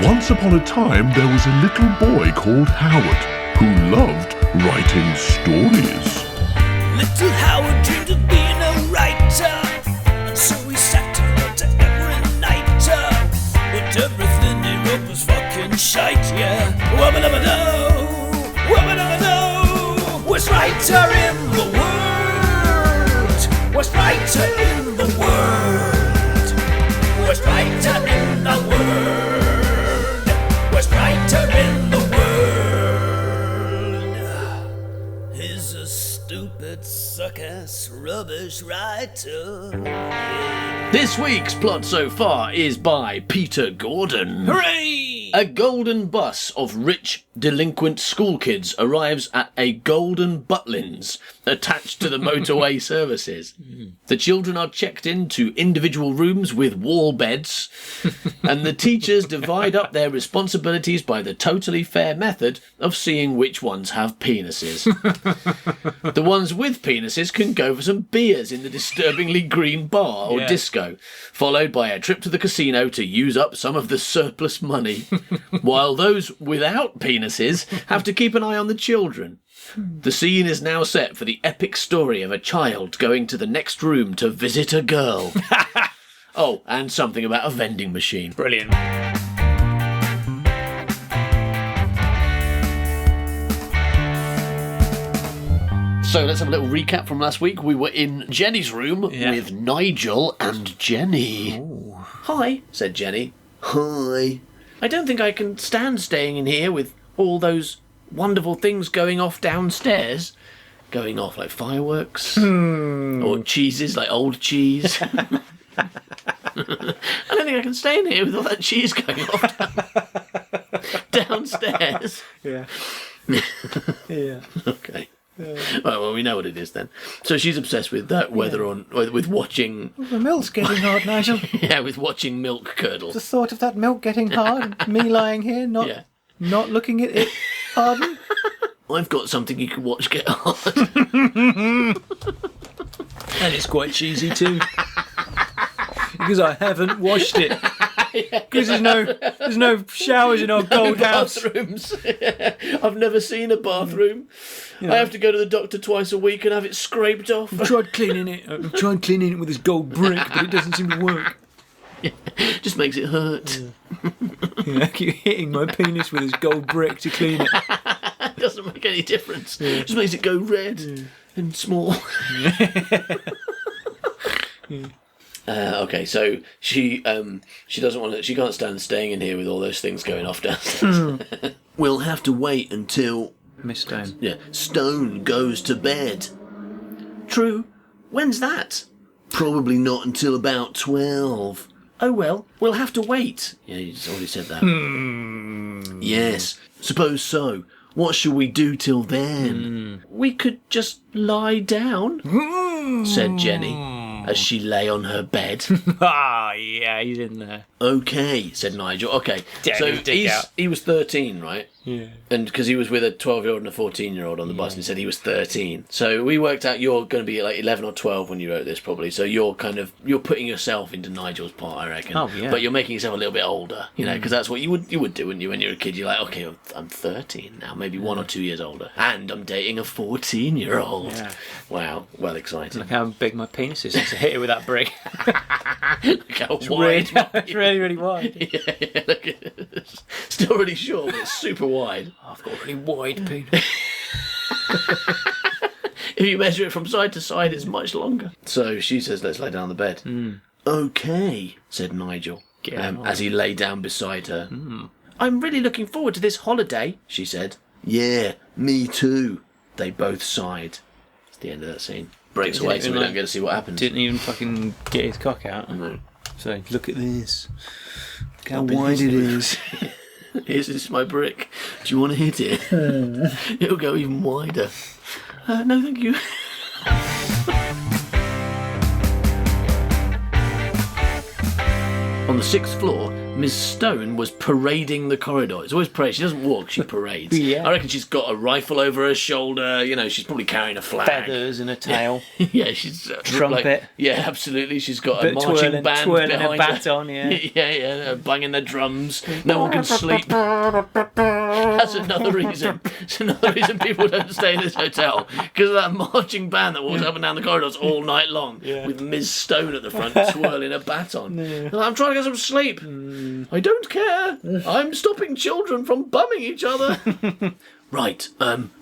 Once upon a time, there was a little boy called Howard who loved writing stories. Little Howard dreamed of being a writer, and so he sat and wrote every night. But everything he wrote was fucking shite, yeah. Wubba-dubba-doo, wubba-dubba-doo. Worst writer in the world, worst writer in the world, worst writer in the world, worst writer in the world. He's a stupid, suck-ass, rubbish writer. This week's plot so far is by Peter Gordon. Hooray! A golden bus of rich, delinquent school kids arrives at a golden Butlins attached to the motorway services. The children are checked into individual rooms with wall beds, and the teachers divide up their responsibilities by the totally fair method of seeing which ones have penises. The ones with penises can go for some beers in the disturbingly green bar or disco, followed by a trip to the casino to use up some of the surplus money, while those without penises have to keep an eye on the children. The scene is now set for the epic story of a child going to the next room to visit a girl. Oh, and something about a vending machine. Brilliant. So let's have a little recap from last week. We were in Jenny's room with Nigel and Jenny. Ooh. Hi, said Jenny. Hi. I don't think I can stand staying in here with all those wonderful things going off downstairs. Going off like fireworks. Or cheeses, like old cheese. I don't think I can stay in here with all that cheese going off downstairs. Yeah. Yeah. Okay. Well, we know what it is then. So she's obsessed with that, with watching. The milk's getting hard, Nigel. Yeah, with watching milk curdle. The thought of that milk getting hard, and me lying here, not looking at it. Pardon? I've got something you can watch get hard. And it's quite cheesy too. Because I haven't washed it. Because there's no showers in our gold house. Bathrooms. I've never seen a bathroom. I have to go to the doctor twice a week and have it scraped off. I've tried cleaning it with this gold brick, but it doesn't seem to work. Just makes it hurt. I keep hitting my penis with this gold brick to clean it. It doesn't make any difference. Just makes it go red and small. Okay, so she doesn't want to. She can't stand staying in here with all those things going off downstairs. We'll have to wait until Miss Stone. Yeah, Stone goes to bed. True. When's that? Probably not until about 12. Oh well, we'll have to wait. Yeah, he's already said that. Yes, suppose so. What shall we do till then? We could just lie down, said Jenny, as she lay on her bed. Ah, yeah, he's in there. Okay, said Nigel. Okay, Get so his dick out. he was 13, right? Yeah. And because he was with a 12-year-old and a 14-year-old on the bus and said he was 13. So we worked out you're going to be like 11 or 12 when you wrote this probably. So you're putting yourself into Nigel's part, I reckon. Oh, yeah. But you're making yourself a little bit older, you know, because that's what you would do, wouldn't you, when you're a kid? You're like, okay, I'm 13 now, maybe 1 or 2 years older. And I'm dating a 14-year-old. Yeah. Wow, well exciting. Look how big my penis is since I hit it with that brick. Look how wide. It's really, really wide. Yeah, look at it. Still really short, but it's super wide. I've got a really wide penis. If you measure it from side to side, it's much longer. So she says, let's lay down on the bed. Okay, said Nigel, as he lay down beside her. I'm really looking forward to this holiday, she said. Yeah, me too. They both sighed. It's the end of that scene. Breaks away so we don't get to see what happens. Didn't even fucking get his cock out. No. So, look at this. Look how wide it is. This is my brick. Do you want to hit it? It'll go even wider. No, thank you. On on the 6th floor, Ms. Stone was parading the corridor. It's always parade. She doesn't walk, she parades. Yeah. I reckon she's got a rifle over her shoulder. You know, she's probably carrying a flag. Feathers and a tail. Yeah, she's... Trumpet. yeah, absolutely. She's got a Bit marching band twirling behind a baton, her. yeah. yeah, banging their drums. No one can sleep. That's another reason. It's another reason people don't stay in this hotel. Because of that marching band that walks up and down the corridors all night long with Ms. Stone at the front twirling a baton. I'm trying to get some sleep. I don't care. I'm stopping children from bumming each other. Right,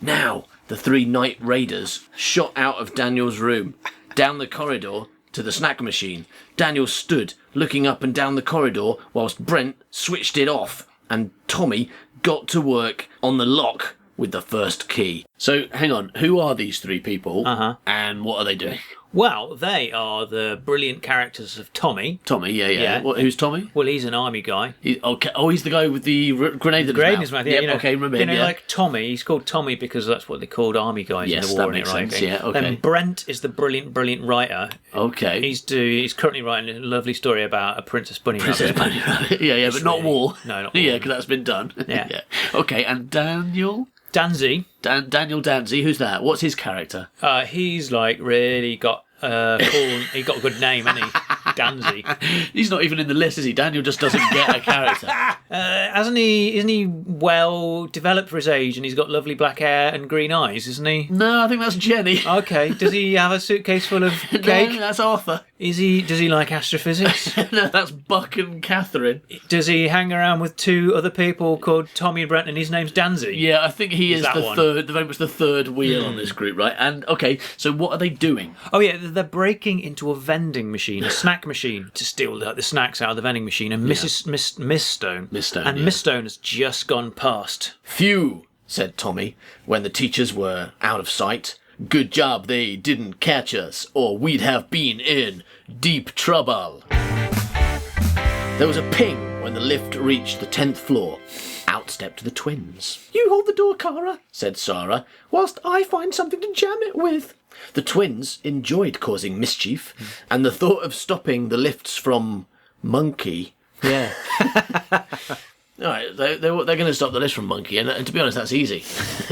now the 3 night raiders shot out of Daniel's room, down the corridor to the snack machine. Daniel stood looking up and down the corridor whilst Brent switched it off, and Tommy got to work on the lock with the first key. So, hang on, who are these 3 people, and what are they doing? Well, they are the brilliant characters of Tommy. Tommy, yeah. Yeah. Who's Tommy? Well, he's an army guy. Okay. Oh, he's the guy with the grenade Grenade in his mouth, yeah. Yep, okay, remember him, like Tommy, he's called Tommy because that's what they called army guys Yes, in the war. that makes in Iraq. sense, yeah, okay. Then Brent is the brilliant writer. Okay. He's currently writing a lovely story about a Princess Bunny Rabbit. yeah, but not war. No, not war. Yeah, because that's been done. Yeah. Okay, and Daniel? Danzy. Daniel Danzy, who's that? What's his character? He's like really got cool. He got a good name, hasn't he? Danzy. He's not even in the list, is he? Daniel just doesn't get a character. Hasn't he? Isn't he well developed for his age? And he's got lovely black hair and green eyes, isn't he? No, I think that's Jenny. Okay. Does he have a suitcase full of cake? No, that's Arthur. Does he like astrophysics? No, that's Buck and Catherine. Does he hang around with 2 other people called Tommy and Brent, and his name's Danzy? Yeah, I think he is that the one? very much the third wheel on this group, right? And okay, so what are they doing? Oh yeah, they're breaking into a vending machine, a snack machine, to steal the snacks out of the vending machine. And Miss Stone, Miss Stone has just gone past. Phew, said Tommy, when the teachers were out of sight. Good job they didn't catch us, or we'd have been in deep trouble. There was a ping when the lift reached the 10th floor. Out stepped the twins. You hold the door, Cara, said Sarah, whilst I find something to jam it with. The twins enjoyed causing mischief, and the thought of stopping the lifts from Monkey... Yeah. All right, they're going to stop the lift from Monkey, and to be honest, that's easy.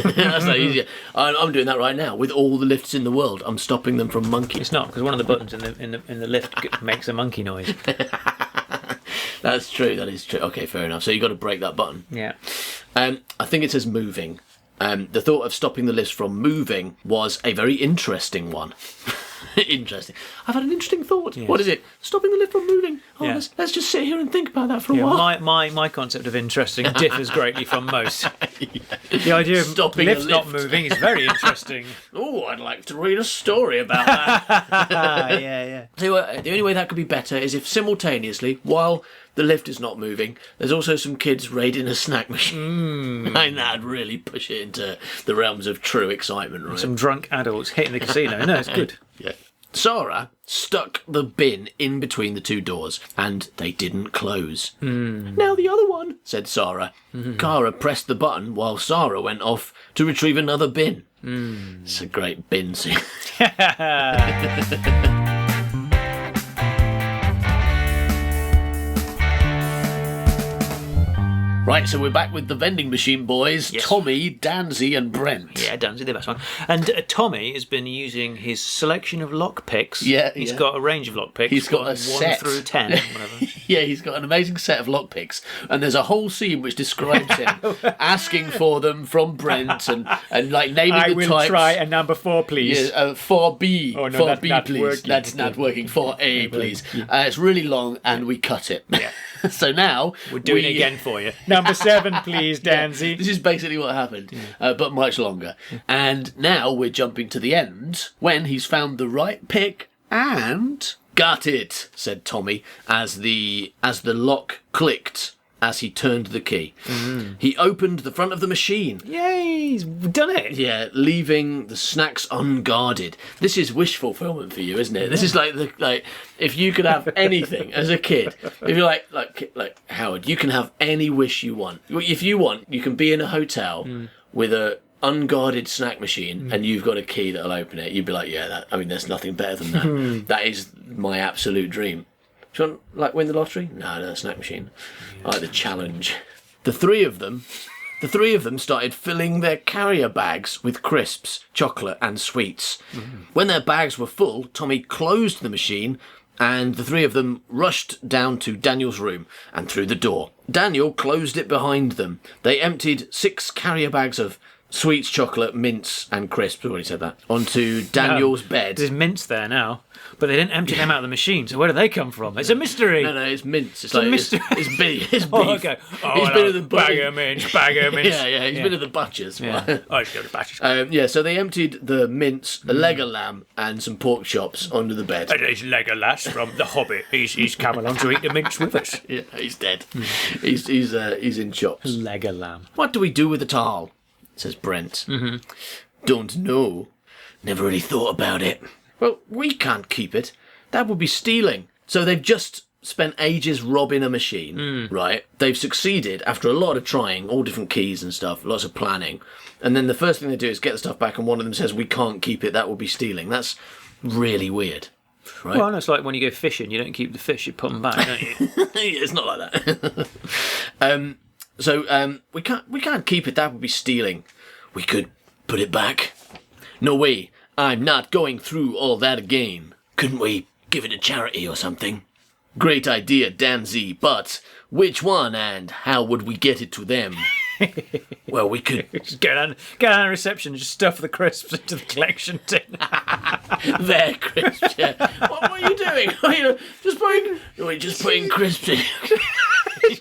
That's not easy. I'm doing that right now with all the lifts in the world. I'm stopping them from Monkey. It's not, because one of the buttons in the lift makes a monkey noise. That's true. That is true. Okay, fair enough. So you got to break that button. Yeah. I think it says moving. The thought of stopping the lifts from moving was a very interesting one. Interesting. I've had an interesting thought. Yes. What is it? Stopping the lift from moving. Oh, Yeah. let's just sit here and think about that for a while. My concept of interesting differs greatly from most. The idea of Stopping lifts a not lift. moving is very interesting. Oh, I'd like to read a story about that. Yeah. So, the only way that could be better is if simultaneously, while the lift is not moving, there's also some kids raiding a snack machine. I think that'd really push it into the realms of true excitement, right? Some drunk adults hitting the casino. No, it's good. Yeah. Sarah stuck the bin in between the 2 doors, and they didn't close. Now the other one, said Sarah. Cara pressed the button while Sarah went off to retrieve another bin. It's a great bin scene. Right, so we're back with the vending machine boys, Yes. Tommy, Danzy and Brent. Yeah, Dan's the best one. And Tommy has been using his selection of lockpicks. Yeah, He's yeah. got a range of lockpicks. He's got a 1 set. through 10, whatever. Yeah, he's got an amazing set of lockpicks, and there's a whole scene which describes him asking for them from Brent and like naming I the will types. try a number 4, please. Yeah, 4B. Oh, no, 4B, that's not please. working. That's not working. 4A, please. It's really long, and we cut it. Yeah. So now We're doing it again for you. Number 7, please, Danzy. This is basically what happened, but much longer. And now we're jumping to the end when he's found the right pick and got it, said Tommy as the lock clicked as he turned the key. He opened the front of the machine. Yay, he's done it. Yeah, leaving the snacks unguarded. This is wish fulfillment for you, isn't it? This is like if you could have anything as a kid. If you're like Howard, you can have any wish you want. If you want, you can be in a hotel with a unguarded snack machine and you've got a key that'll open it. You'd be like, yeah, there's nothing better than that. That is my absolute dream. Do you want, like, win the lottery? No, snack machine. I like the challenge. The three of them started filling their carrier bags with crisps, chocolate, and sweets. When their bags were full, Tommy closed the machine, and the three of them rushed down to Daniel's room and through the door. Daniel closed it behind them. They emptied 6 carrier bags of sweets, chocolate, mints, and crisps, I've already said that, onto Daniel's bed. There's mints there now, but they didn't empty them out of the machine, so where do they come from? It's a mystery. No, it's mints. It's a mystery. It's beef. It's beef. Oh, okay. He's been at the bag of mints, bag of mints. Yeah, he's been at the butcher's. Yeah. Oh, he's got a butcher's. So they emptied the mince, a leg of lamb, and some pork chops onto the bed. And there's Legolas from The Hobbit. He's come along to eat the mince with us. Yeah, he's dead. He's in chops. Leg of lamb. What do we do with the towel? Says Brent. Don't know. Never really thought about it. Well, we can't keep it. That would be stealing. So they've just spent ages robbing a machine, right? They've succeeded after a lot of trying, all different keys and stuff, lots of planning. And then the first thing they do is get the stuff back, and one of them says, we can't keep it, that would be stealing. That's really weird. Right? Well, it's like when you go fishing, you don't keep the fish, you put them back, don't you? It's not like that. So we can't keep it, that would be stealing. We could put it back. No way, I'm not going through all that again. Couldn't we give it to charity or something? Great idea, Danzy, but which one and how would we get it to them? Well, we could... Just go down the reception and just stuff the crisps into the collection tin. Their crisps, yeah. What are you doing? We're just putting crisps in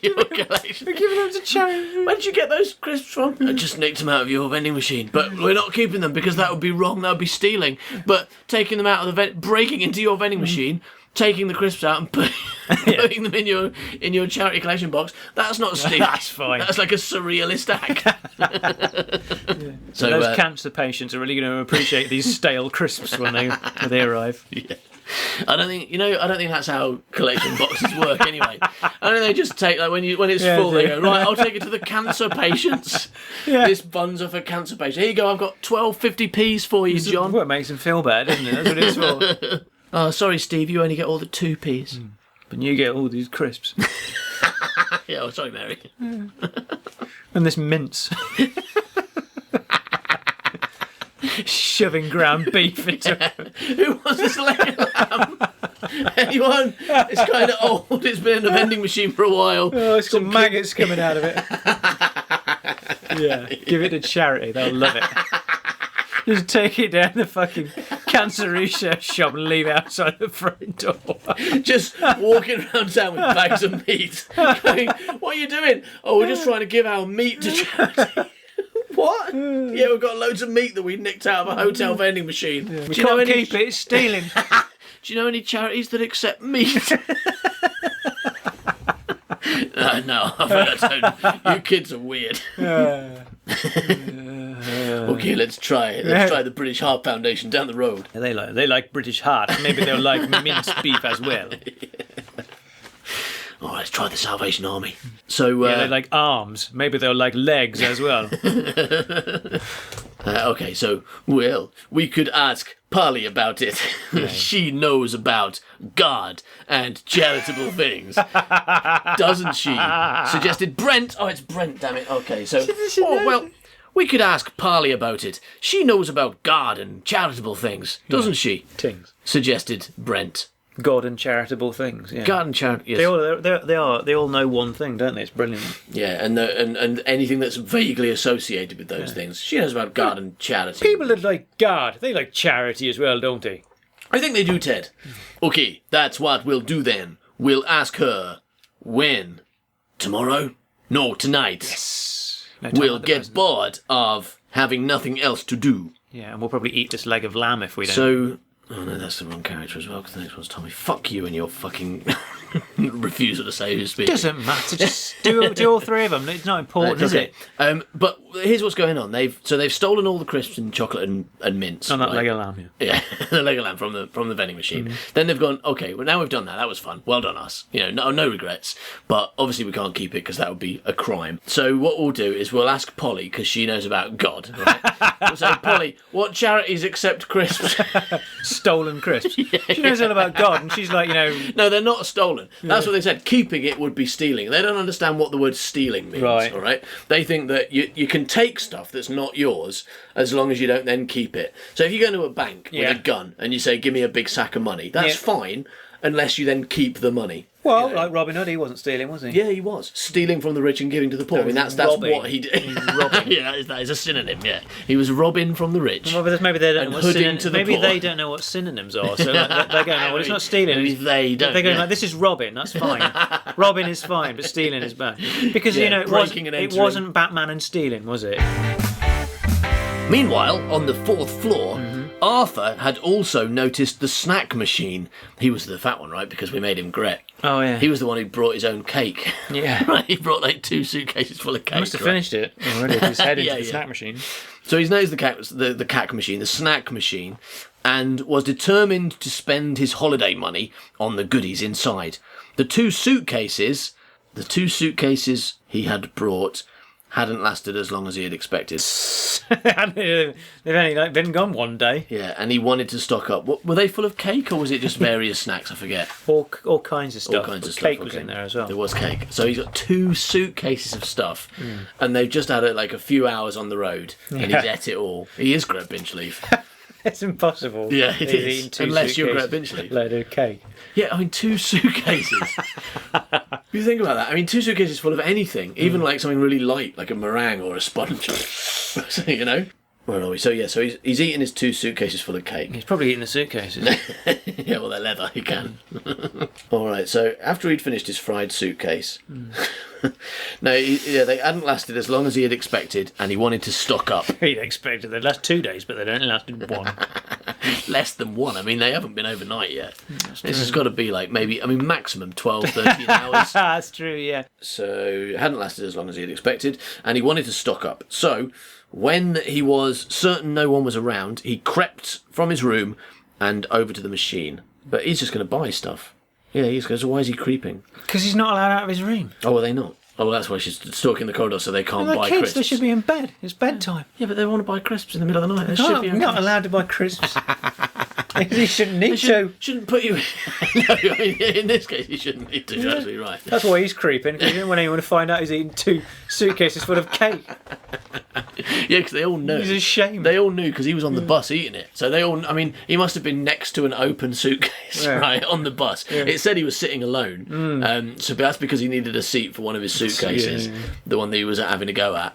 your collection. We're giving them to charity. Where did you get those crisps from? I just nicked them out of your vending machine. But we're not keeping them because that would be wrong. That would be stealing. But taking them out of the breaking into your vending machine, taking the crisps out and putting them in your charity collection box, that's not stealing. That's fine. That's like a surrealist act. So those cancer patients are really going to appreciate these stale crisps when they arrive. Yeah. I don't think that's how collection boxes work anyway. I think they just take, like, when it's full, they go, right, I'll take it to the cancer patients. Yeah. This bun's off a cancer patient. Here you go, I've got 12.50p's for you, John. Well, it makes them feel bad, doesn't it? That's what it's for. Oh, sorry, Steve, you only get all the 2p's. But you get all these crisps. Yeah, oh, sorry, Mary. And this mince. Shoving ground beef into it. Who wants this leg of lamb? Anyone? It's kind of old. It's been in the vending machine for a while. Oh, it's got maggots coming out of it. Yeah, give it to charity. They'll love it. Just take it down the fucking cancer research shop and leave it outside the front door. Just walking around town with bags of meat. Going, what are you doing? Oh, we're just trying to give our meat to charity. What? Yeah, we've got loads of meat that we nicked out of a hotel vending machine. Yeah. We can't keep it, it's stealing. Do you know any charities that accept meat? No, I don't. You kids are weird. Okay, let's try it. Let's try the British Heart Foundation down the road. They like British Heart. Maybe they'll like minced beef as well. Oh, let's try the Salvation Army. So they like arms. Maybe they'll like legs as well. Okay, so we could ask Polly about it. Yeah. She knows about God and charitable things, doesn't she? Suggested Brent. Oh, it's Brent. Damn it. Okay, so we could ask Polly about it. She knows about God and charitable things, doesn't she? Things. Suggested Brent. God and charitable things. Yeah. God and charity. Yes. They all know one thing, don't they? It's brilliant. Yeah, and anything that's vaguely associated with those things. She knows about God and charity. People that like God, they like charity as well, don't they? I think they do, Ted. Okay, that's what we'll do then. We'll ask her when. Tomorrow? No, tonight. Yes. We'll get bored of having nothing else to do. Yeah, and we'll probably eat this leg of lamb if we don't. So. Oh no, that's the wrong character as well, because the next one's Tommy. Fuck you and your fucking refusal to say who's speaking. Doesn't matter, just do all three of them. It's not important, is it? But here's what's going on. They've stolen all the crisps and chocolate and mints. Oh, not leg of lamb, yeah. Yeah, the leg of lamb from the vending machine. Mm-hmm. Then they've gone, okay, well now we've done that. That was fun. Well done us. No regrets. But obviously we can't keep it because that would be a crime. So what we'll do is we'll ask Polly, because she knows about God. Right? We'll say, Polly, what charities accept crisps? Stolen crisps. Yeah. She knows all about God, and she's like, No, they're not stolen. stolen. That's what they said. Keeping it would be stealing. They don't understand what the word stealing means. Right. All right. They think that you can take stuff that's not yours as long as you don't then keep it. So if you go into a bank with a gun and you say, "Give me a big sack of money," that's fine, unless you then keep the money. Well, like Robin Hood, he wasn't stealing, was he? Yeah, he was stealing from the rich and giving to the poor. I mean, that's robbing. what he did. Yeah, that is a synonym. Yeah, he was robbing from the rich. Well, maybe they don't And know what hooding to the maybe poor. they don't know what synonyms are. So they're going, "Oh, well, it's not stealing." Maybe they don't. They're going yeah. like, "This is robbing. That's fine. Robbing is fine, but stealing is bad." Because Yeah, it breaking and it entering. wasn't Batman and stealing, was it? Meanwhile, on the 4th floor, Arthur had also noticed the snack machine. He was the fat one, right? Because we made him Gret. Oh yeah. He was the one who brought his own cake. Yeah. Right, he brought like 2 suitcases full of cake. He must have right? finished it already. With his head into Yeah, the yeah. snack machine. So he's noticed the cack machine, the snack machine, and was determined to spend his holiday money on the goodies inside. The two suitcases he had brought hadn't lasted as long as he had expected. They've only been gone one day. Yeah, and he wanted to stock up. Were they full of cake, or was it just various snacks? I forget. All kinds of stuff. All kinds But of stuff. cake was okay. in there as well. There was cake. So he's got 2 suitcases of stuff, and they've just had like a few hours on the road, and he's ate it all. He is Gret Binchleaf. It's impossible. Yeah, it He's is. eaten 2 Unless you're suitcases, Gret Binchleaf. Load of cake. Yeah, I mean, 2 suitcases. If you think about that, I mean, 2 suitcases full of anything, even like something really light, like a meringue or a sponge. So, you know? Where are we? So, yeah, so he's eating his 2 suitcases full of cake. He's probably eating the suitcases. Yeah, well, they're leather, he can. All right, so after he'd finished his fried suitcase, no, they hadn't lasted as long as he had expected, and he wanted to stock up. He'd expected they'd last 2 days, but they'd only lasted 1. Less than 1. I mean, they haven't been overnight yet. This has got to be like maybe, I mean, maximum 12, 13 hours. That's true, yeah. So it hadn't lasted as long as he had expected, and he wanted to stock up. So when he was certain no one was around, he crept from his room and over to the machine. But he's just going to buy stuff. Yeah, he's going. So why is he creeping? Because he's not allowed out of his room. Oh, are they not? Oh, well, that's why she's stalking the corridor so they can't They're buy kids, crisps. they should be in bed. It's bedtime. Yeah, but they want to buy crisps in the middle of the night. They should No, be you're okay. not allowed to buy crisps. He shouldn't need to. Shouldn't put you. No, I mean, in this case, he shouldn't need to. You're absolutely right. That's why he's creeping, because he didn't want anyone to find out he's eating 2 suitcases full of cake. Yeah, because they all knew. He's ashamed. They all knew because he was on the bus eating it. So they all. I mean, he must have been next to an open suitcase, Yeah. right, on the bus. It said he was sitting alone. So that's because he needed a seat for one of his suitcases, the one that he was having a go at.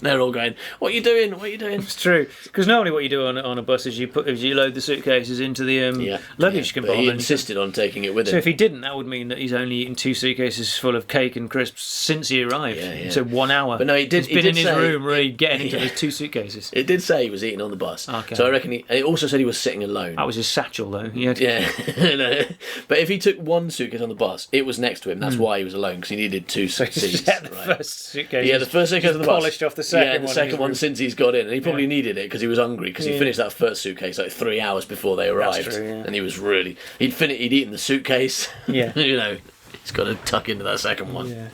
They're all going, "What are you doing? What are you doing?" It's true. Because normally what you do on a bus is you load the suitcases into the luggage But he compartment. insisted on taking it with him. So if he didn't, that would mean that he's only eaten 2 suitcases full of cake and crisps since he arrived. Yeah. So 1 hour. But no, he did- He's he been did in his say- room really getting into those 2 suitcases. It did say he was eating on the bus. Okay. So I reckon and it also said he was sitting alone. That was his satchel, though. He had Yeah, no. But if he took one suitcase on the bus, it was next to him. That's why he was alone, because he needed 2 seats. Yeah, the right? first suitcase. Yeah, the first suitcase on the bus. Polished off the second Yeah, one the in second his one room. since he's got in, and he probably needed it because he was hungry because he Yeah. finished that first suitcase like 3 hours before they arrived, true, yeah. and he was really he'd eaten the suitcase. Yeah. You know, he's got to tuck into that second one. Yeah.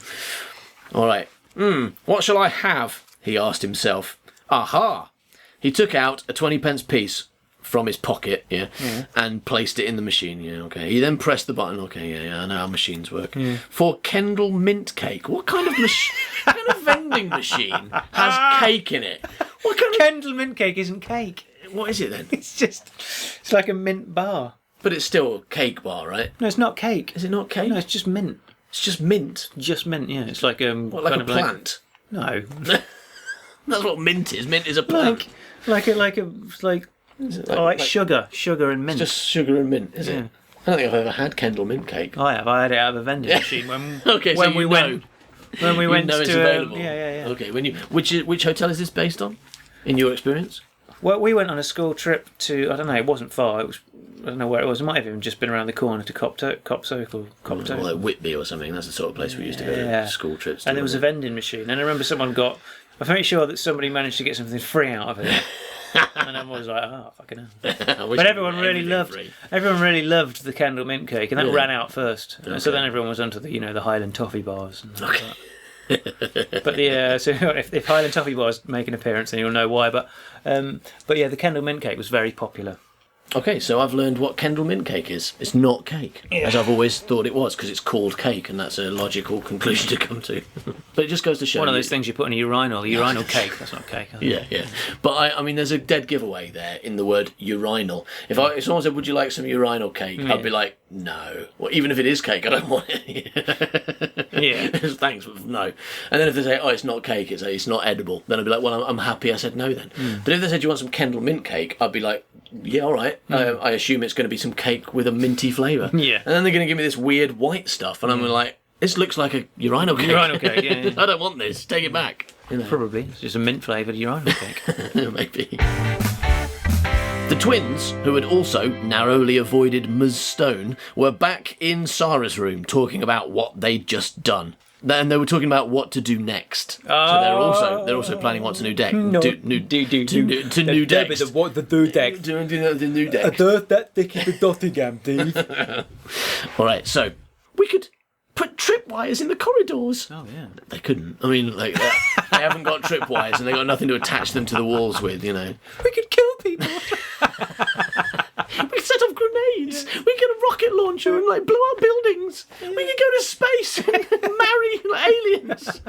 All right. What shall I have? He asked himself. Aha! He took out a 20p piece from his pocket, and placed it in the machine. Yeah, okay. He then pressed the button. Okay, yeah, I know how machines work. For Kendall mint cake. What kind of kind of vending machine has cake in it? What kind of? Kendall mint cake isn't cake. What is it then? It's like a mint bar. But it's still a cake bar, right? No, it's not cake. Is it not cake? No, it's just mint. It's just mint. Just mint, yeah. It's like What, like kind a of plant? No. That's what mint is. Mint is a plant. like Like sugar and mint. just sugar and mint, is Yeah. it? I don't think I've ever had Kendall mint cake. I have. I had it out of a vending machine when Okay, so when you we know. went when we You went know it's to available. yeah. Okay, which hotel is this based on? In your experience? Well, we went on a school trip to I don't know. It wasn't far. It was I don't know where it was. It might have even just been around the corner to Copsoak or Coptoak. Or like Whitby or something. That's the sort of place we used to go Yeah. to school trips. And there was a vending machine, and I remember someone got. I'm very sure that somebody managed to get something free out of it. And everyone was like, "Oh, fucking hell!" But everyone really loved the Kendall mint cake, and that ran out first. Okay. So then everyone was onto the Highland toffee bars. And stuff like that. But so if Highland toffee bars make an appearance, then you'll know why. But yeah, the Kendall mint cake was very popular. Okay, so I've learned what Kendal mint cake is. It's not cake, as I've always thought it was, because it's called cake, and that's a logical conclusion to come to. But it just goes to show One of those things you put in a urinal cake. That's not cake. Yeah. But I mean, there's a dead giveaway there in the word urinal. If someone said, "Would you like some urinal cake?" I'd be like, "No." Well, even if it is cake, I don't want it. Yeah. Thanks, but no. And then if they say, "Oh, it's not cake," it's not edible, then I'd be like, "Well, I'm happy I said no then." But if they said, "You want some Kendal mint cake?" I'd be like, "Yeah, all right." I assume it's going to be some cake with a minty flavour. Yeah. And then they're going to give me this weird white stuff, and I'm like, "This looks like a urinal cake." Urinal cake, yeah. I don't want this. Take it back. You know. Probably. It's just a mint flavoured urinal cake. Maybe. The twins, who had also narrowly avoided Ms. Stone, were back in Sarah's room talking about what they'd just done. And they were talking about what to do next. So they're also planning what's a new deck. New decks. The new deck. The new deck. That deck is the Nottingham, Dave. All right, so we could put tripwires in the corridors. Oh, yeah. They couldn't. I mean, like, they haven't got tripwires and they got nothing to attach them to the walls with, you know. We could kill people. We could set off grenades. We could get a rocket launcher and like blow up buildings. We could go to space and marry aliens.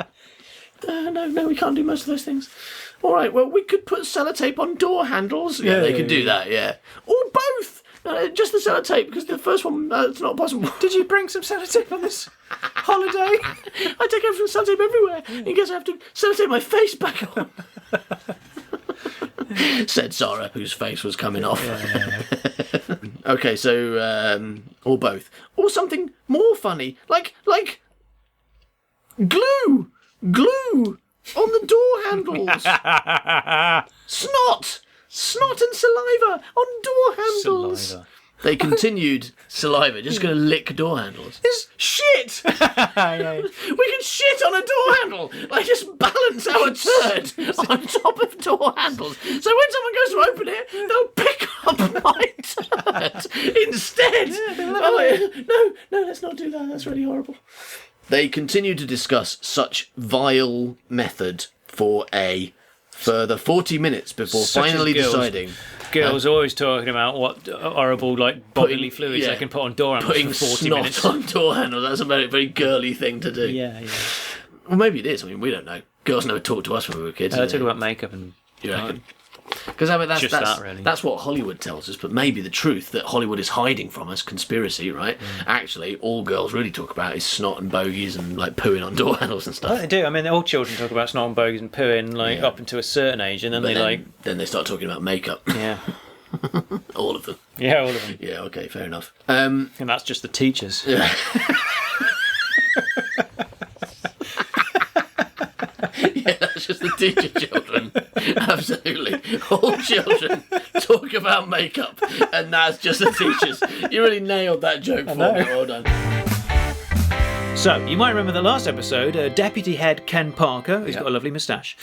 No, we can't do most of those things. All right, well, we could put sellotape on door handles. Yeah, they could do that. Yeah, or both. Just the sellotape, because the first one, it's not possible. Did you bring some sellotape on this holiday? I take everything sellotape everywhere. In case I have to sellotape my face back on. Said Sarah, whose face was coming off. Okay, so, or both. Or something more funny, like glue on the door handles. Snot and saliva on door handles. Saliva. They continued saliva, just going to lick door handles. It's shit! We can shit on a door handle! Like, just balance our turd on top of door handles. So when someone goes to open it, they'll pick up my turd instead. No, let's not do that. That's really horrible. They continued to discuss such vile method for a further 40 minutes before finally deciding. Girls are always talking about what horrible bodily fluids they can put on door handles putting for 40 snot minutes. on door handles. That's a very, very girly thing to do. Yeah. Well, maybe it is. I mean, we don't know. Girls never talked to us when we were kids. They talk about makeup and... You reckon? Because I mean, that's what Hollywood tells us, but maybe the truth that Hollywood is hiding from us, conspiracy, right? Actually, all girls really talk about is snot and bogies and like pooing on door handles and stuff. Well, they do. I mean, all children talk about snot and bogies and pooing up until a certain age, and then then they start talking about makeup. Yeah. All of them. Yeah, all of them. Yeah, okay, fair enough. And that's just the teachers. Yeah. Yeah, that's just the teacher children. Absolutely. All children talk about makeup, and that's just the teachers. You really nailed that joke for me. Well done. So, you might remember the last episode, Deputy Head Ken Parker, who's got a lovely moustache,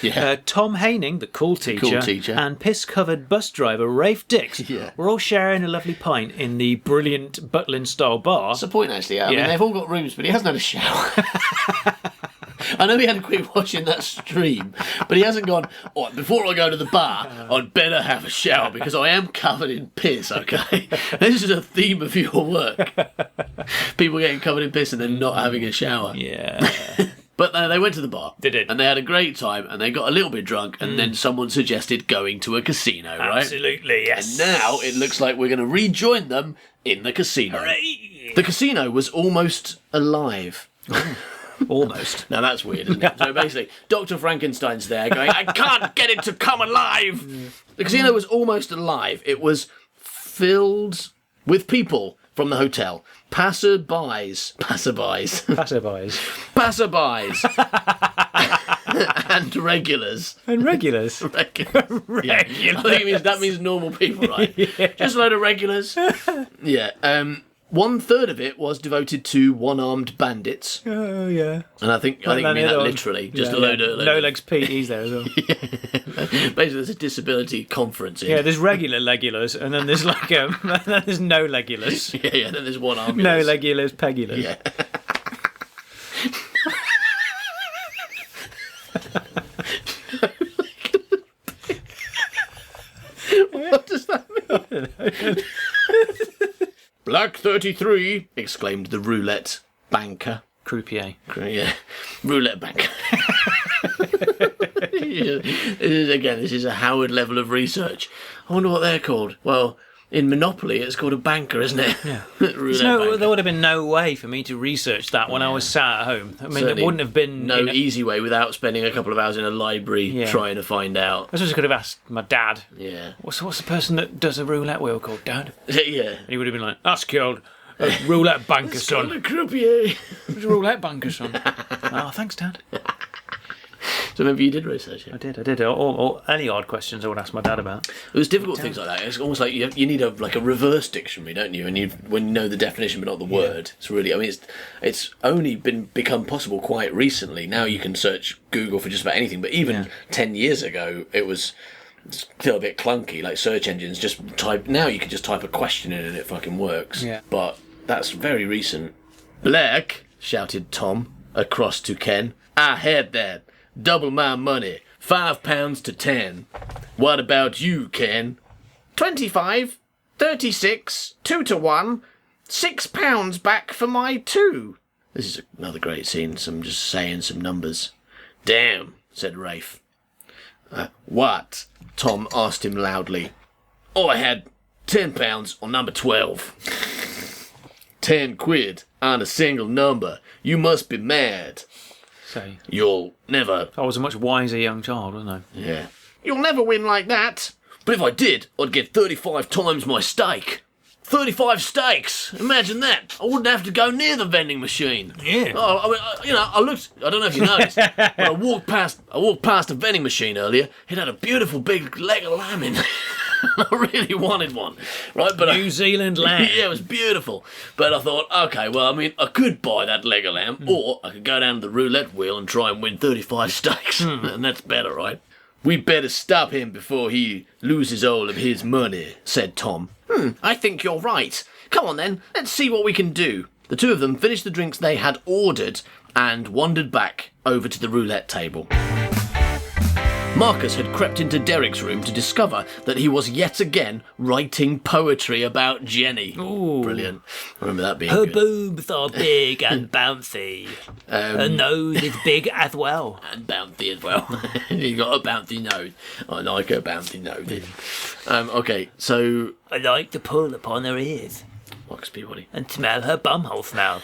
Tom Haining, the cool teacher, and piss-covered bus driver Rafe Dix were all sharing a lovely pint in the brilliant Butlin-style bar. That's the point, actually. I mean, they've all got rooms, but he hasn't had a shower. I know he had to quit watching that stream, but he hasn't gone, before I go to the bar, I'd better have a shower because I am covered in piss, okay? This is a theme of your work. People getting covered in piss and then not having a shower. Yeah. But they went to the bar. They did. And they had a great time, and they got a little bit drunk, and then someone suggested going to a casino, right? Absolutely, yes. And now it looks like we're going to rejoin them in the casino. Hooray! The casino was almost alive. Almost. Now that's weird, isn't it? So basically, Dr. Frankenstein's there going, I can't get it to come alive! The casino was almost alive. It was filled with people from the hotel. Passerbys. And regulars. And regulars. Regulars. Yeah. I think that means normal people, right? Just a load of regulars. Yeah. 1/3 of it was devoted to one-armed bandits. Oh, yeah. And I think I mean that literally. Just a load of... No legs PTs there as well. Basically, there's a disability conference. Yeah, there's regular legulars, and then there's then there's no legulars. Yeah, then there's one-armed. No legulars, pegulars. Yeah. What does that mean? Black 33, exclaimed the roulette banker. Croupier. Yeah, roulette banker. This is a Howard level of research. I wonder what they're called. Well, in Monopoly, it's called a banker, isn't it? Yeah. Roulette banker. There would have been no way for me to research that when I was sat at home. I mean, Certainly it wouldn't have been... no easy way without spending a couple of hours in a library trying to find out. I suppose I could have asked my dad. Yeah. What's the person that does a roulette wheel called, Dad? Yeah. And he would have been like, that's called a roulette banker, It's called son. a croupier. It's a roulette banker, son. Oh, thanks, Dad. So maybe you did research it. I did. Or any odd questions I would ask my dad about. It was difficult things like that. It's almost like you need a reverse dictionary, don't you? And when you know the definition but not the word, it's really. I mean, it's only become possible quite recently. Now you can search Google for just about anything. But even 10 years ago, it was still a bit clunky. Like search engines, just type. Now you can just type a question in and it fucking works. Yeah. But that's very recent. Black, shouted Tom across to Ken. I had that. Double my money. £5 to 10. What about you, Ken? 25, 36, 2 to 1, £6 back for my 2. This is another great scene. I'm just saying some numbers. Damn, said Rafe. What? Tom asked him loudly. I had £10 on number 12. 10 quid on a single number. You must be mad. So You'll never... I was a much wiser young child, wasn't I? Yeah. You'll never win like that. But if I did, I'd get 35 times my stake. 35 steaks. Imagine that. I wouldn't have to go near the vending machine. Yeah. I looked. I don't know if you noticed. When I walked past a vending machine earlier. It had a beautiful big leg of lamb in. I really wanted one, right? But New Zealand lamb. Yeah, it was beautiful. But I thought, okay, well, I mean, I could buy that leg of lamb, or I could go down to the roulette wheel and try and win 35 steaks, and that's better, right? We better stop him before he loses all of his money, said Tom. I think you're right. Come on then, let's see what we can do. The two of them finished the drinks they had ordered and wandered back over to the roulette table. Marcus had crept into Derek's room to discover that he was yet again writing poetry about Jenny. Ooh. Brilliant. I remember that being Her good. boobs are big and bouncy. Her nose is big as well. And bouncy as well. You got a bouncy nose. I like a bouncy nose. Okay, so... I like to pull upon her ears Marcus Peabody. and smell her bumhole smell.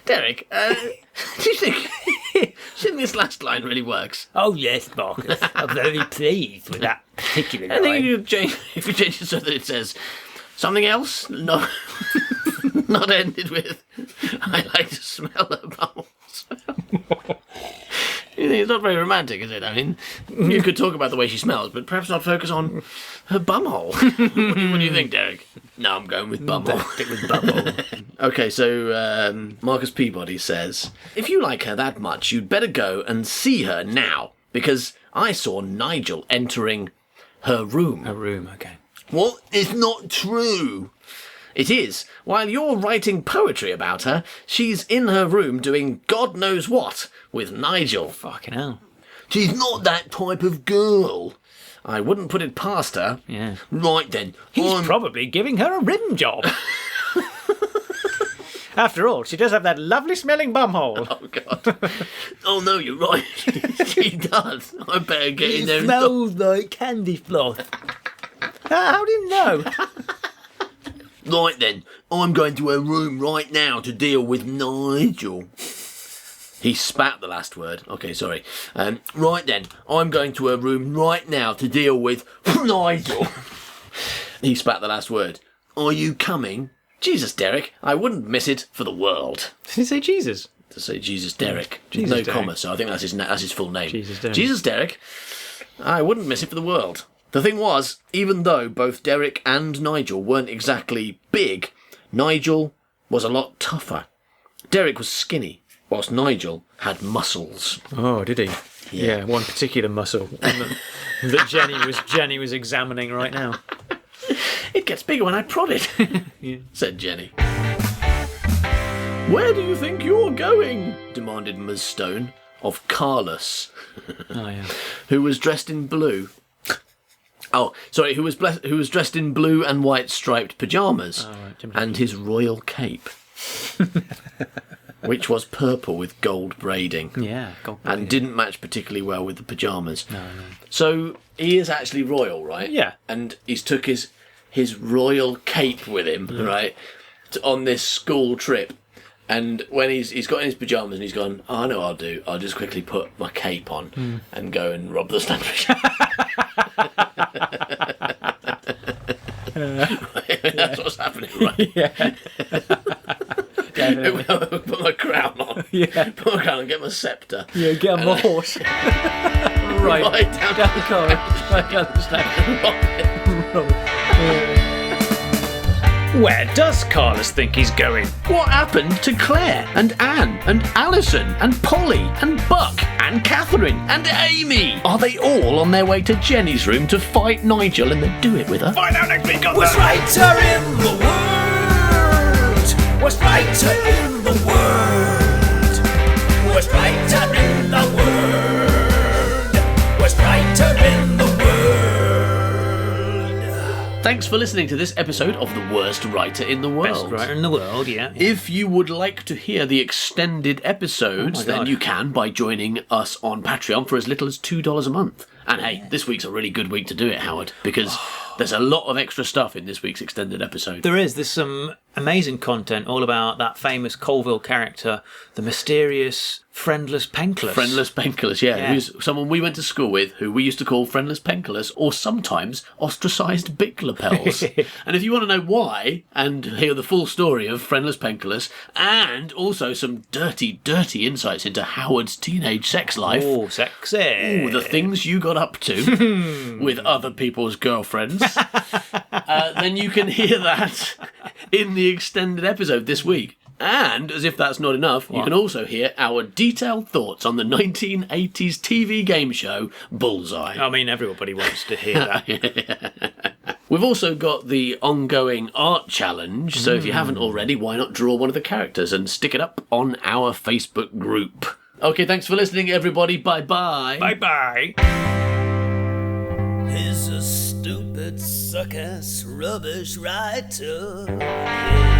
Derek, do you think this last line really works? Oh yes, Marcus. I'm very pleased with that particular I think line. if you change it so that it says something else, no, not ended with, I like to smell her bubbles. You think it's not very romantic, is it? I mean, you could talk about the way she smells, but perhaps not focus on her bumhole. What do you think, Derek? No, I'm going with bumhole. Stick with bumhole. Okay, so Marcus Peabody says, if you like her that much, you'd better go and see her now, because I saw Nigel entering her room. A room, okay. Well, it's not true. It is. While you're writing poetry about her, she's in her room doing God knows what with Nigel. Fucking hell. She's not that type of girl. I wouldn't put it past her. Yeah. Right then. He's probably giving her a rim job. After all, she does have that lovely smelling bumhole. Oh, God. Oh, no, you're right. She does. I better get in there It and smells like candy floss. How do you know? Right then, I'm going to her room right now to deal with Nigel. He spat the last word. Okay, sorry. Right then, I'm going to her room right now to deal with Nigel. He spat the last word. Are you coming? Jesus, Derek, I wouldn't miss it for the world. Did he say Jesus? To say Jesus Derek. Jesus no Derek. comma, so I think that's his full name. Jesus Derek. Jesus Derek. I wouldn't miss it for the world. The thing was, even though both Derek and Nigel weren't exactly big, Nigel was a lot tougher. Derek was skinny, whilst Nigel had muscles. Oh, did he? Yeah, one particular muscle that Jenny was examining right now. It gets bigger when I prod it, said Jenny. Where do you think you're going? Demanded Ms. Stone of Carlos, Oh, yeah. who was dressed in blue. Oh, sorry, who was dressed in blue and white striped pyjamas, Jimmy. and his royal cape, which was purple with gold braiding. Yeah, and didn't match particularly well with the pyjamas. No. So he is actually royal, right? Yeah. And he's took his royal cape with him, right, on this school trip. And when he's got in his pyjamas and he's gone, I know what I'll do. I'll just quickly put my cape on and go and rob the stamp machine. That's what's happening, right? Yeah. Definitely. Put my crown on. Yeah. Put my crown on, get my sceptre. Yeah, get on my horse. right down the corridor, right down the steps. Where does Carlos think he's going? What happened to Claire and Anne and Alison and Polly and Buck and Catherine and Amy? Are they all on their way to Jenny's room to fight Nigel and then do it with her? Find out next week on Worst writer in the world. Worst writer in the world. Worst writer in the world. Worst writer in the world. Thanks for listening to this episode of The Worst Writer in the World. Best writer in the world, yeah. If you would like to hear the extended episodes, then you can by joining us on Patreon for as little as $2 a month. And hey, this week's a really good week to do it, Howard, because there's a lot of extra stuff in this week's extended episode. There's some amazing content all about that famous Colville character, the mysterious Friendless Penkless. Friendless Penkless, yeah, who's someone we went to school with, who we used to call Friendless Penkless, or sometimes ostracised Bic lapels. And if you want to know why, and hear the full story of Friendless Penkless, and also some dirty, dirty insights into Howard's teenage sex life. Oh, sexy. Ooh, the things you got up to with other people's girlfriends, then you can hear that in the extended episode this week. And, as if that's not enough, you can also hear our detailed thoughts on the 1980s TV game show Bullseye. I mean, everybody wants to hear that. We've also got the ongoing art challenge, so if you haven't already, why not draw one of the characters and stick it up on our Facebook group. Okay, thanks for listening, everybody. Bye-bye. Bye-bye. He's a stupid, suck-ass, rubbish writer. Yeah.